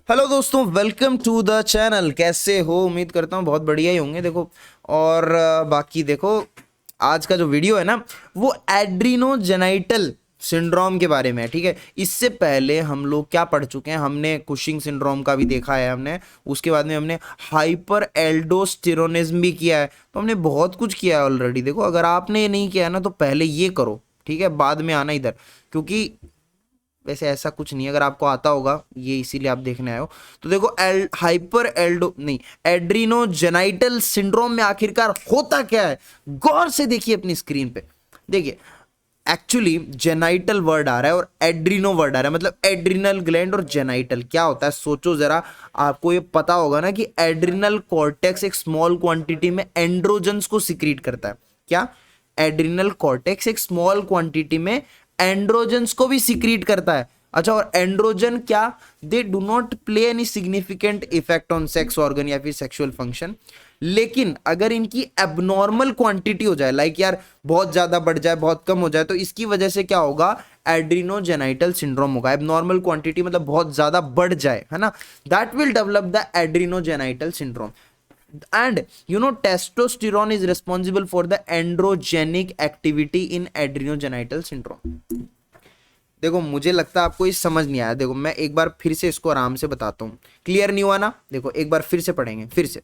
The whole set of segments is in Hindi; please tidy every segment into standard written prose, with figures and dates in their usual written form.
हेलो दोस्तों, वेलकम टू द चैनल। कैसे हो? उम्मीद करता हूँ बहुत बढ़िया ही होंगे। देखो और बाकी देखो, आज का जो वीडियो है ना वो एड्रीनोजेनाइटल सिंड्रोम के बारे में है। ठीक है, इससे पहले हम लोग क्या पढ़ चुके हैं? हमने कुशिंग सिंड्रोम का भी देखा है हमने, उसके बाद में हमने हाइपर एल्डोस्टेरोनिज्म भी किया है। तो हमने बहुत कुछ किया है ऑलरेडी। देखो, अगर आपने ये नहीं किया है ना तो पहले ये करो, ठीक है, बाद में आना इधर, क्योंकि वैसे ऐसा कुछ नहीं है। अगर आपको आता होगा ये इसीलिए आप देखने आए हो। तो देखो, हाइपर एल्डो नहीं, एड्रीनोजेनाइटल सिंड्रोम में आखिरकार होता क्या है, गौर से देखिए अपनी स्क्रीन पे। देखिए, एक्चुअली जेनाइटल वर्ड आ रहा है और एड्रीनो वर्ड आ रहा है, मतलब एड्रिनल ग्लैंड और जेनाइटल क्या होता है सोचो जरा। आपको ये पता होगा ना कि एड्रिनल कॉर्टेक्स एक स्मॉल क्वांटिटी में एंड्रोजन्स को सिक्रीट करता है। क्या? एड्रिनल कॉर्टेक्स एक स्मॉल क्वांटिटी में एंड्रोजन्स को भी सिक्रीट करता है। अच्छा, और एंड्रोजन क्या? They do not play any significant effect on sex organ या फिर सेक्सुअल फंक्शन। लेकिन अगर इनकी एबनॉर्मल क्वांटिटी हो जाए, लाइक यार बहुत ज्यादा बढ़ जाए, बहुत कम हो जाए, तो इसकी वजह से क्या होगा? एड्रीनोजेनाइटल सिंड्रोम होगा। एबनॉर्मल क्वांटिटी मतलब बहुत ज्यादा बढ़ जाए, है ना, that will develop the adrenogenital syndrome. And testosterone is responsible for the androgenic activity in adrenogenital syndrome। देखो, मुझे लगता है आपको ये समझ नहीं आया। देखो, मैं एक बार फिर से इसको आराम से बताता हूँ। क्लियर नहीं हुआ ना? देखो, एक बार फिर से पढ़ेंगे, फिर से।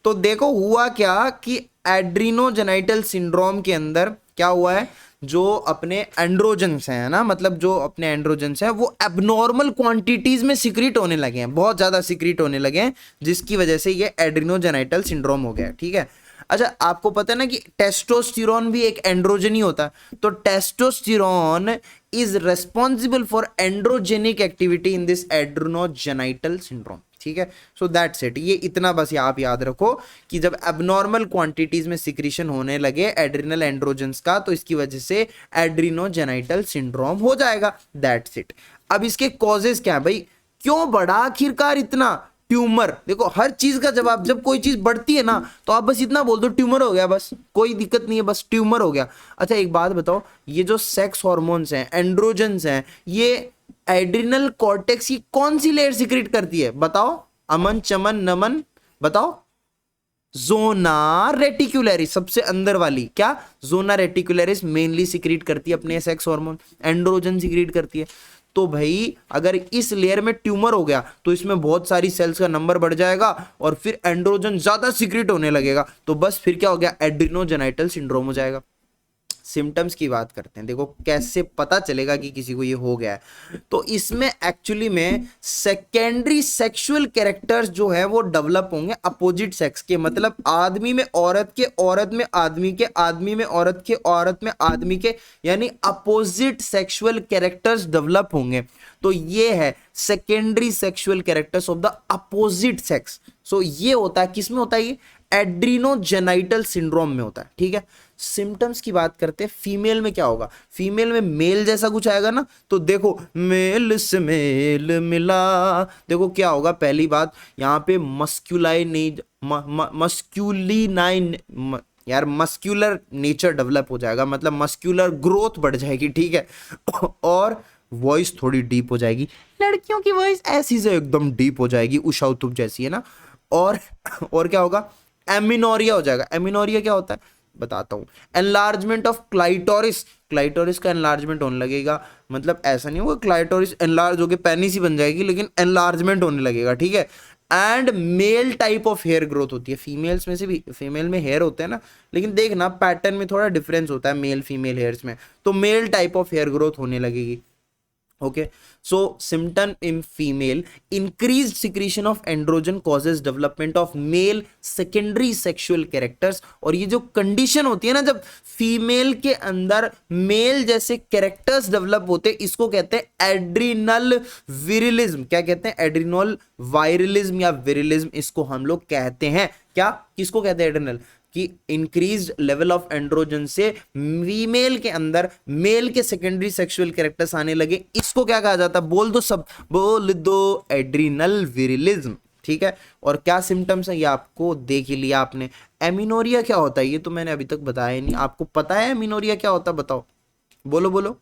तो देखो हुआ क्या कि एड्रीनोजेनाइटल सिंड्रोम के अंदर क्या हुआ है, जो अपने एंड्रोजन्स हैं ना, मतलब जो अपने एंड्रोजन्स हैं वो एबनॉर्मल क्वांटिटीज में सिक्रीट होने लगे हैं, बहुत ज्यादा सिक्रीट होने लगे हैं, जिसकी वजह से ये एड्रीनोजेनाइटल सिंड्रोम हो गया। ठीक है। अच्छा, आपको पता है ना कि टेस्टोस्टेरोन भी एक एंड्रोजन ही होता है। तो testosterone is responsible for androgenic activity in this adrenogenital syndrome. ठीक है, सो दैट्स इट। ये इतना बस आप याद रखो कि जब एबनॉर्मल क्वांटिटीज में सिक्रीशन होने लगे एड्रिनल एंड्रोजन्स का, तो इसकी वजह से एड्रीनोजेनाइटल सिंड्रोम हो जाएगा। That's it. अब इसके कॉजेस क्या है भाई? क्यों बढ़ा आखिरकार इतना? ट्यूमर। देखो, हर चीज का जवाब, जब कोई चीज बढ़ती है ना तो आप बस इतना बोल दो, ट्यूमर हो गया, बस कोई दिक्कत नहीं है, बस ट्यूमर हो गया। अच्छा, एक बात बताओ, ये जो सेक्स हॉर्मोन्स हैं, एंड्रोजन्स हैं, ये एड्रिनल कॉर्टेक्स की कौन सी लेयर सिक्रेट करती है? बताओ, अमन चमन नमन, बताओ। जोना रेटिकुलरिस, सबसे अंदर वाली। क्या? जोना रेटिकुलरिस मेनली सिक्रीट करती है अपने सेक्स हार्मोन, एंड्रोजन सिक्रीट करती है। तो भाई अगर इस लेयर में ट्यूमर हो गया तो इसमें बहुत सारी सेल्स का नंबर बढ़ जाएगा और फिर एंड्रोजन ज्यादा सिक्रीट होने लगेगा, तो बस फिर क्या हो गया? एड्रीनोजेनाइटल सिंड्रोम हो जाएगा। सिम्टम्स की बात करते हैं। देखो, कैसे पता चलेगा कि किसी को ये हो गया है? तो इसमें एक्चुअली में सेकेंडरी सेक्सुअल कैरेक्टर्स जो है वो डेवलप होंगे अपोजिट सेक्स के, मतलब आदमी में औरत के, औरत में आदमी के, आदमी में औरत के, औरत में आदमी के, यानी अपोजिट सेक्सुअल कैरेक्टर्स डेवलप होंगे। तो ये है secondary sexual characters of the opposite sex. So ये होता है, किसमें होता है ये? एड्रीनोजेनाइटल सिंड्रोम में होता है। ठीक है। सिम्टम्स की बात करते हैं, फीमेल में क्या होगा? फीमेल में मेल जैसा कुछ आएगा ना, तो देखो मेल से मेल मिला। देखो क्या होगा, पहली बात यहाँ पे मस्क्यूलिनाइन यार मस्क्यूलर नेचर डेवलप हो जाएगा, मतलब मस्क्यूलर ग्रोथ बढ़ जाएगी। ठीक है। और वॉइस थोड़ी डीप हो जाएगी, लड़कियों की वॉइस ऐसी से एकदम डीप हो जाएगी, उषा उत्तुप जैसी, है ना। और और क्या होगा? एमिनोरिया हो जाएगा। एमिनोरिया क्या होता है बताता हूं। एनलार्जमेंट ऑफ क्लाइटोरिस, क्लाइटोरिस का एनलार्जमेंट होने लगेगा, मतलब ऐसा नहीं होगा क्लाइटोरिस एनलार्ज होकर पेनिस ही बन जाएगी, लेकिन एनलार्जमेंट होने लगेगा। ठीक है। And male type of hair growth होती है। फीमेल्स में से भी, फीमेल में हेयर होते हैं ना, लेकिन देखना पैटर्न में थोड़ा डिफरेंस होता है मेल फीमेल हेयर्स में। तो male type of hair growth होने लगेगी। Okay, so symptom in female, increased secretion of androgen causes development of male secondary sexual characters। और ये जो कंडीशन होती है ना, जब फीमेल के अंदर मेल जैसे कैरेक्टर्स डेवलप होते हैं, इसको कहते हैं एड्रिनल विरिलिज्म। क्या कहते हैं? एड्रिनल वायरलिज्म या विरिलिज्म इसको हम लोग कहते हैं। क्या? किसको कहते हैं? एड्रिनल कि इंक्रीज लेवल ऑफ एंड्रोजन से फीमेल के अंदर मेल के सेकेंडरी सेक्सुअल कैरेक्टर्स आने लगे, इसको क्या कहा जाता है? बोल दो, सब बोल दो, एड्रिनल विरिलिज्म। ठीक है। और क्या सिम्टम्स है ये आपको देख ही लिया आपने। एमिनोरिया क्या होता है ये तो मैंने अभी तक बताया नहीं। आपको पता है एमिनोरिया क्या होता है? बताओ, बोलो बोलो।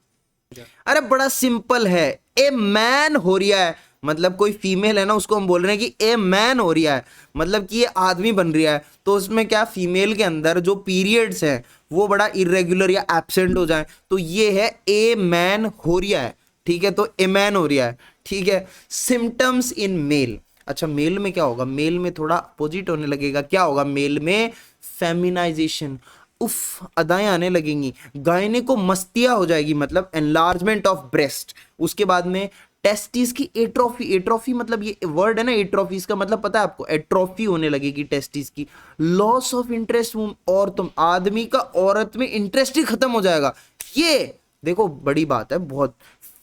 अरे बड़ा सिंपल है, ए मैन हो रहा है मतलब कोई फीमेल है ना, उसको हम बोल रहे हैं कि ए मैन हो रहा है, मतलब कि ये आदमी बन रहा है। तो उसमें क्या, फीमेल के अंदर जो पीरियड्स हैं वो बड़ा इरेगुलर या एब्सेंट हो जाए, तो ये है ए मैन हो रहा है, ठीक है, तो ए मैन हो रहा है, ठीक है। सिम्टम्स इन मेल, अच्छा मेल में क्या होगा, मेल में थोड़ा अपोजिट होने लगेगा, क्या होगा मेल में, फेमिनाइजेशन, उफ अदाएं आने लगेंगी, गायने को मस्तिया हो जाएगी, मतलब एनलार्जमेंट ऑफ ब्रेस्ट। उसके बाद में टेस्टिस की एट्रोफी, एट्रोफी मतलब ये वर्ड है ना एट्रोफी, इसका मतलब पता है आपको, एट्रोफी होने लगेगी टेस्टिस की। लॉस ऑफ इंटरेस्ट, और तुम आदमी का औरत में इंटरेस्ट ही खत्म हो जाएगा, ये देखो बड़ी बात है बहुत।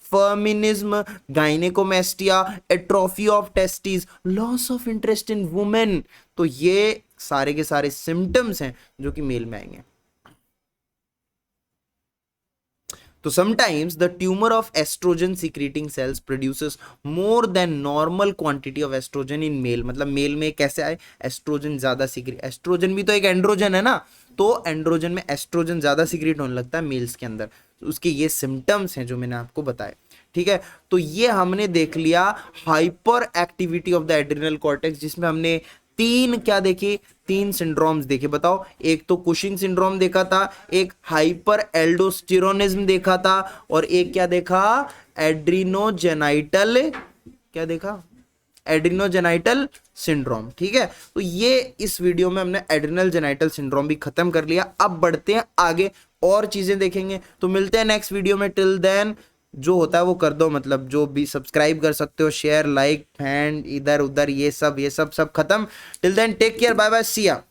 Feminism, gynaecomastia, atrophy of testis, loss of interest in women, तो ये सारे के सारे सिम्टम्स हैं जो कि मेल में आएंगे। तो sometimes the tumor of estrogen secreting cells produces more than normal quantity of estrogen in male, मतलब मेल में कैसे आए, एस्ट्रोजन ज्यादा सीक्रेट, एस्ट्रोजन भी तो एक एंड्रोजन है ना, तो एंड्रोजन में एस्ट्रोजन ज्यादा सीक्रेट होने लगता है मेल्स के अंदर, तो उसके ये सिम्टम्स हैं जो मैंने आपको बताए, ठीक है। तो ये हमने देख लिया hyper activity of the adrenal cortex, जिसमें हमने तीन क्या देखे, तीन सिंड्रोम्स देखे, बताओ। एक तो कुशिंग सिंड्रोम देखा था, एक हाइपर एल्डोस्टेरोनिज्म देखा था, और एक क्या देखा, एड्रिनोजेनाइटल, क्या देखा, एड्रिनोजेनाइटल सिंड्रोम, ठीक है। तो ये इस वीडियो में हमने एड्रिनल जेनाइटल सिंड्रोम भी खत्म कर लिया। अब बढ़ते हैं आगे, और चीजें देखेंगे, तो मिलते हैं नेक्स्ट वीडियो में। टिल देन जो होता है वो कर दो, मतलब जो भी सब्सक्राइब कर सकते हो, शेयर, लाइक, फैन, इधर उधर, ये सब सब खत्म। Till then take care, bye bye, see या।